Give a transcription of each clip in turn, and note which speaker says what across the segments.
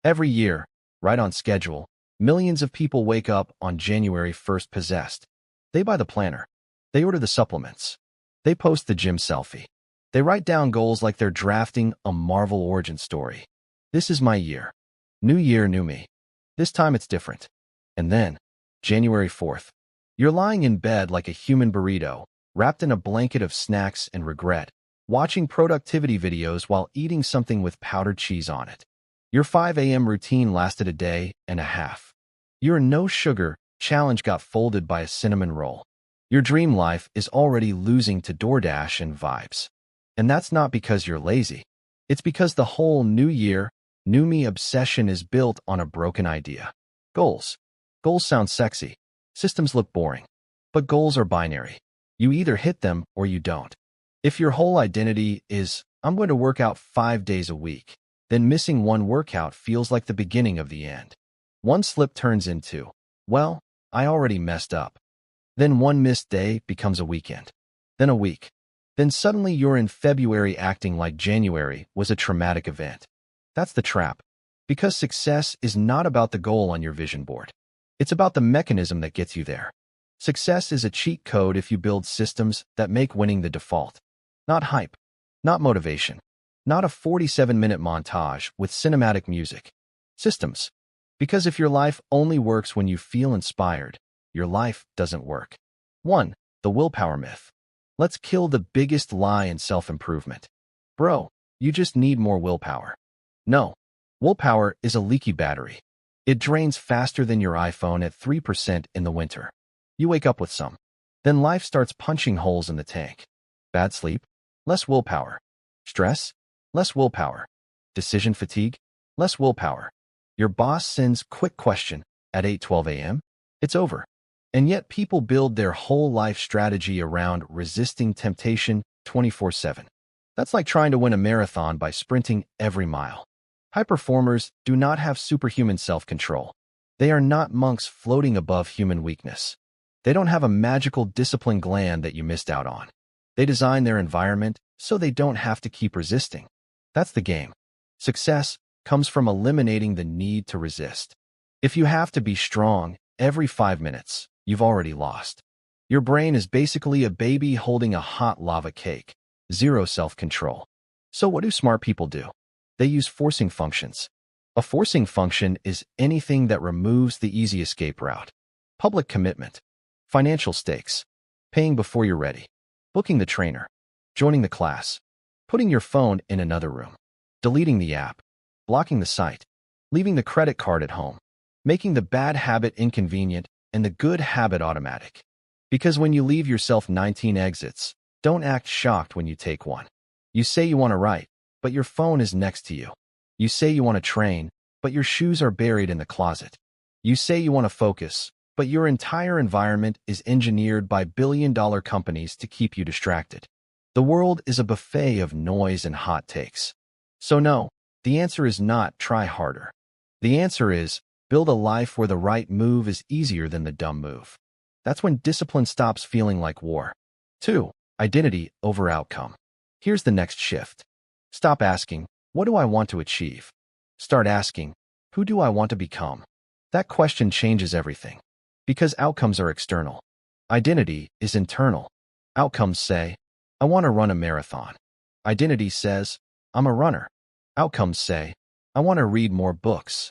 Speaker 1: Every year, right on schedule, millions of people wake up on January 1st possessed. They buy the planner. They order the supplements. They post the gym selfie. They write down goals like they're drafting a Marvel origin story. This is my year. New year, new me. This time it's different. And then, January 4th. You're lying in bed like a human burrito, wrapped in a blanket of snacks and regret, watching productivity videos while eating something with powdered cheese on it. Your 5 a.m. routine lasted a day and a half. Your no-sugar challenge got folded by a cinnamon roll. Your dream life is already losing to DoorDash and Vibes. And that's not because you're lazy. It's because the whole new year, new me obsession is built on a broken idea. Goals. Goals sound sexy. Systems look boring. But goals are binary. You either hit them or you don't. If your whole identity is, I'm going to work out 5 days a week, then missing one workout feels like the beginning of the end. One slip turns into, well, I already messed up. Then one missed day becomes a weekend. Then a week. Then suddenly you're in February acting like January was a traumatic event. That's the trap. Because success is not about the goal on your vision board. It's about the mechanism that gets you there. Success is a cheat code if you build systems that make winning the default. Not hype. Not motivation. Not a 47-minute montage with cinematic music. Systems. Because if your life only works when you feel inspired, your life doesn't work. 1. The willpower myth. Let's kill the biggest lie in self-improvement. Bro, you just need more willpower. No. Willpower is a leaky battery. It drains faster than your iPhone at 3% in the winter. You wake up with some. Then life starts punching holes in the tank. Bad sleep? Less willpower. Stress? Less willpower. Decision fatigue? Less willpower. Your boss sends quick question at 8:12 a.m. It's over. And yet people build their whole life strategy around resisting temptation 24/7. That's like trying to win a marathon by sprinting every mile. High performers do not have superhuman self-control. They are not monks floating above human weakness. They don't have a magical discipline gland that you missed out on. They design their environment so they don't have to keep resisting. That's the game. Success comes from eliminating the need to resist. If you have to be strong every 5 minutes, you've already lost. Your brain is basically a baby holding a hot lava cake. Zero self-control. So what do smart people do? They use forcing functions. A forcing function is anything that removes the easy escape route. Public commitment. Financial stakes. Paying before you're ready. Booking the trainer. Joining the class. Putting your phone in another room. Deleting the app. Blocking the site. Leaving the credit card at home. Making the bad habit inconvenient and the good habit automatic. Because when you leave yourself 19 exits, don't act shocked when you take one. You say you want to write, but your phone is next to you. You say you want to train, but your shoes are buried in the closet. You say you want to focus, but your entire environment is engineered by billion-dollar companies to keep you distracted. The world is a buffet of noise and hot takes. So no, the answer is not try harder. The answer is build a life where the right move is easier than the dumb move. That's when discipline stops feeling like war. 2. Identity over outcome. Here's the next shift. Stop asking, what do I want to achieve? Start asking, who do I want to become? That question changes everything. Because outcomes are external. Identity is internal. Outcomes say, I want to run a marathon. Identity says, I'm a runner. Outcomes say, I want to read more books.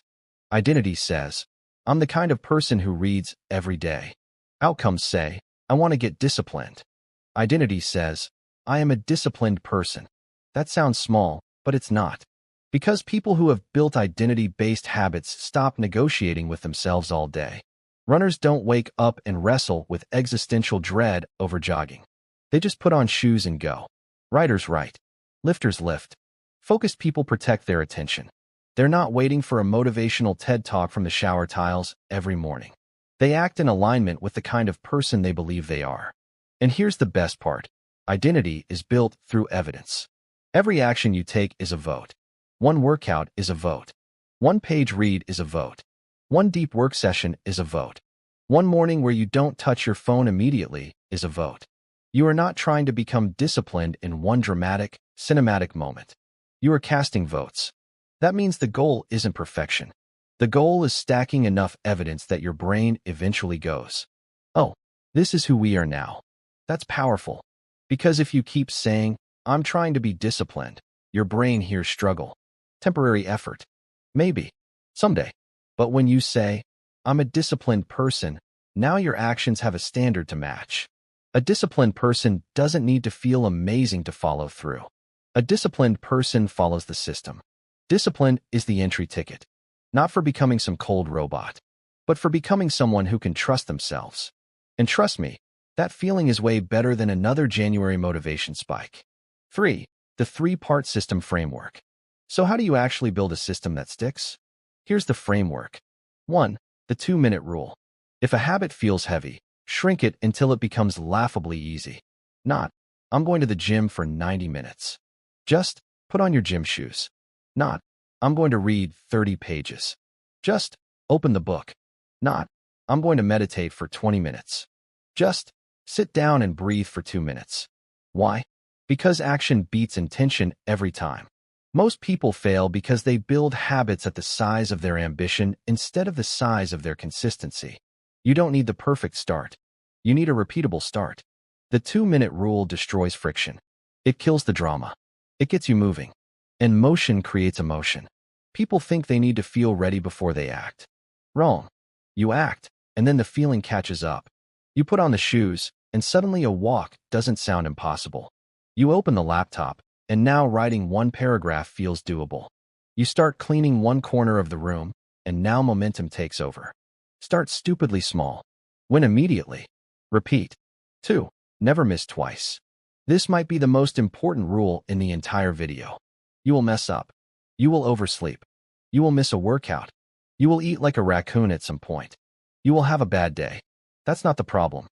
Speaker 1: Identity says, I'm the kind of person who reads every day. Outcomes say, I want to get disciplined. Identity says, I am a disciplined person. That sounds small, but it's not. Because people who have built identity-based habits stop negotiating with themselves all day. Runners don't wake up and wrestle with existential dread over jogging. They just put on shoes and go. Writers write. Lifters lift. Focused people protect their attention. They're not waiting for a motivational TED Talk from the shower tiles every morning. They act in alignment with the kind of person they believe they are. And here's the best part. Identity is built through evidence. Every action you take is a vote. One workout is a vote. One page read is a vote. One deep work session is a vote. One morning where you don't touch your phone immediately is a vote. You are not trying to become disciplined in one dramatic, cinematic moment. You are casting votes. That means the goal isn't perfection. The goal is stacking enough evidence that your brain eventually goes, oh, this is who we are now. That's powerful. Because if you keep saying, I'm trying to be disciplined, your brain hears struggle. Temporary effort. Maybe. Someday. But when you say, I'm a disciplined person, now your actions have a standard to match. A disciplined person doesn't need to feel amazing to follow through. A disciplined person follows the system. Discipline is the entry ticket. Not for becoming some cold robot, but for becoming someone who can trust themselves. And trust me, that feeling is way better than another January motivation spike. 3. The 3-part system framework. So how do you actually build a system that sticks? Here's the framework. 1. The 2-minute rule. If a habit feels heavy, shrink it until it becomes laughably easy. Not, I'm going to the gym for 90 minutes. Just, put on your gym shoes. Not, I'm going to read 30 pages. Just, open the book. Not, I'm going to meditate for 20 minutes. Just, sit down and breathe for 2 minutes. Why? Because action beats intention every time. Most people fail because they build habits at the size of their ambition instead of the size of their consistency. You don't need the perfect start. You need a repeatable start. The 2-minute rule destroys friction. It kills the drama. It gets you moving. And motion creates emotion. People think they need to feel ready before they act. Wrong. You act, and then the feeling catches up. You put on the shoes, and suddenly a walk doesn't sound impossible. You open the laptop, and now writing 1 paragraph feels doable. You start cleaning 1 corner of the room, and now momentum takes over. Start stupidly small. Win immediately. Repeat. 2. Never miss twice. This might be the most important rule in the entire video. You will mess up. You will oversleep. You will miss a workout. You will eat like a raccoon at some point. You will have a bad day. That's not the problem.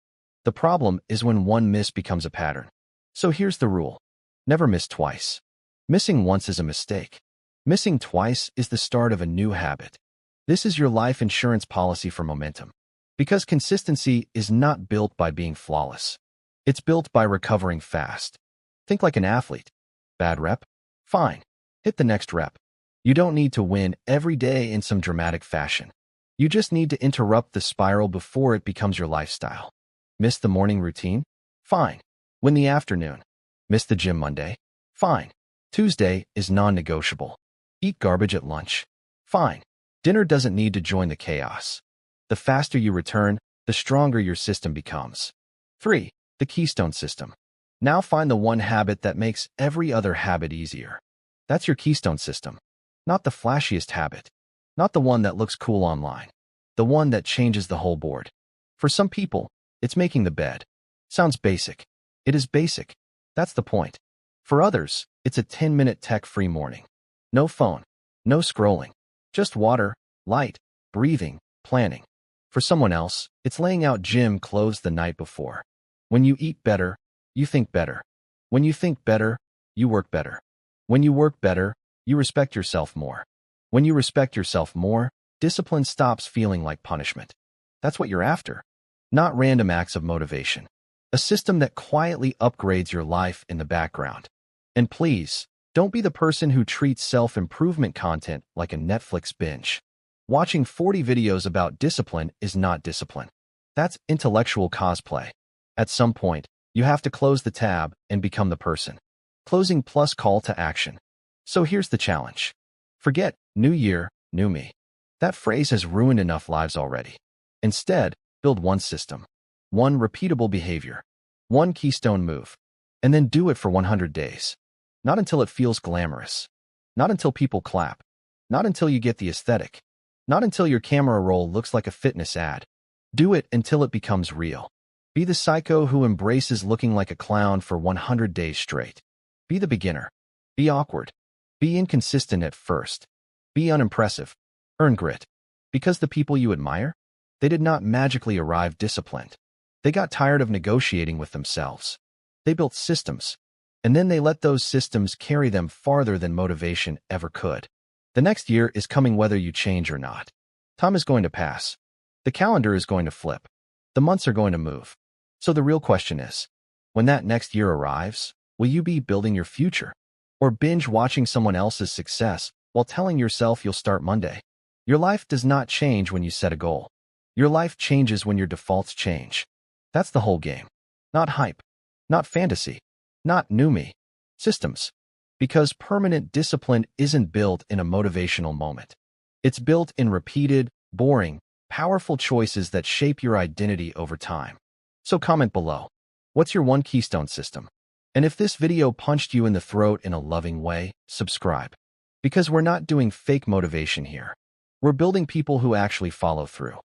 Speaker 1: The problem is when 1 miss becomes a pattern. So here's the rule. Never miss twice. Missing once is a mistake. Missing twice is the start of a new habit. This is your life insurance policy for momentum. Because consistency is not built by being flawless. It's built by recovering fast. Think like an athlete. Bad rep? Fine. Hit the next rep. You don't need to win every day in some dramatic fashion. You just need to interrupt the spiral before it becomes your lifestyle. Miss the morning routine? Fine. Win the afternoon. Miss the gym Monday? Fine. Tuesday is non-negotiable. Eat garbage at lunch? Fine. Dinner doesn't need to join the chaos. The faster you return, the stronger your system becomes. 3. The Keystone System. Now find the 1 habit that makes every other habit easier. That's your Keystone System. Not the flashiest habit. Not the one that looks cool online. The one that changes the whole board. For some people, it's making the bed. Sounds basic. It is basic. That's the point. For others, it's a 10-minute tech-free morning. No phone. No scrolling. Just water, light, breathing, planning. For someone else, it's laying out gym clothes the night before. When you eat better, you think better. When you think better, you work better. When you work better, you respect yourself more. When you respect yourself more, discipline stops feeling like punishment. That's what you're after. Not random acts of motivation. A system that quietly upgrades your life in the background. And please, don't be the person who treats self-improvement content like a Netflix binge. Watching 40 videos about discipline is not discipline. That's intellectual cosplay. At some point, you have to close the tab and become the person. Closing plus call to action. So here's the challenge. Forget new year, new me. That phrase has ruined enough lives already. Instead, build 1 system. 1 repeatable behavior. 1 keystone move. And then do it for 100 days. Not until it feels glamorous. Not until people clap. Not until you get the aesthetic. Not until your camera roll looks like a fitness ad. Do it until it becomes real. Be the psycho who embraces looking like a clown for 100 days straight. Be the beginner. Be awkward. Be inconsistent at first. Be unimpressive. Earn grit. Because the people you admire, they did not magically arrive disciplined. They got tired of negotiating with themselves. They built systems. And then they let those systems carry them farther than motivation ever could. The next year is coming whether you change or not. Time is going to pass. The calendar is going to flip. The months are going to move. So the real question is, when that next year arrives, will you be building your future? Or binge watching someone else's success while telling yourself you'll start Monday. Your life does not change when you set a goal. Your life changes when your defaults change. That's the whole game. Not hype. Not fantasy. Not new me. Systems. Because permanent discipline isn't built in a motivational moment. It's built in repeated, boring, powerful choices that shape your identity over time. So comment below. What's your one keystone system? And if this video punched you in the throat in a loving way, subscribe. Because we're not doing fake motivation here. We're building people who actually follow through.